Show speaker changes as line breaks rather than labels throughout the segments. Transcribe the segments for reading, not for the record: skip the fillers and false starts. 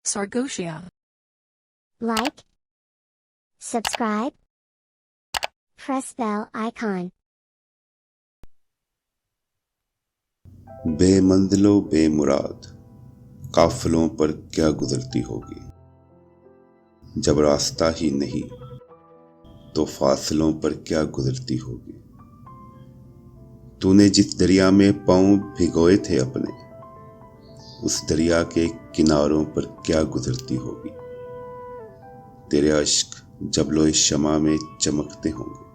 Sargotia.
Like, subscribe, press bell icon.
بے منزلو بے مراد قافلوں پر کیا گزرتی ہوگی، جب راستہ ہی نہیں تو فاصلوں پر کیا گزرتی ہوگی۔ تو نے جس دریا میں پاؤں بھگوئے تھے اپنے، اس دریا کے کناروں پر کیا گزرتی ہوگی۔ تیرے اشک جب لوئے شمع میں چمکتے ہوں گے،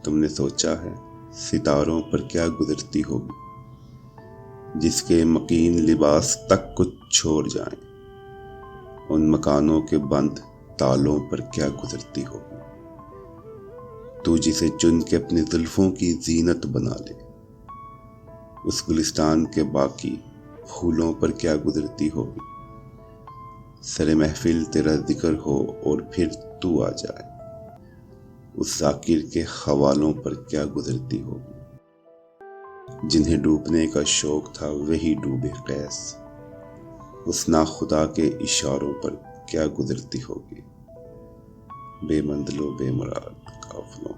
تم نے سوچا ہے ستاروں پر کیا گزرتی ہوگی۔ جس کے مکین لباس تک کچھ چھوڑ جائیں، ان مکانوں کے بند تالوں پر کیا گزرتی ہوگی۔ تو جسے چن کے اپنی زلفوں کی زینت بنا لے، اس گلستان کے باقی پھولوں پر کیا گزرتی ہوگی۔ سر محفل تیرا ذکر ہو اور پھر تو آ جائے، اس ذاکر کے حوالوں پر کیا گزرتی ہوگی۔ جنہیں ڈوبنے کا شوق تھا وہی ڈوبے قیس، اس ناخدا کے اشاروں پر کیا گزرتی ہوگی۔ بے منزلو بے مراد قافلوں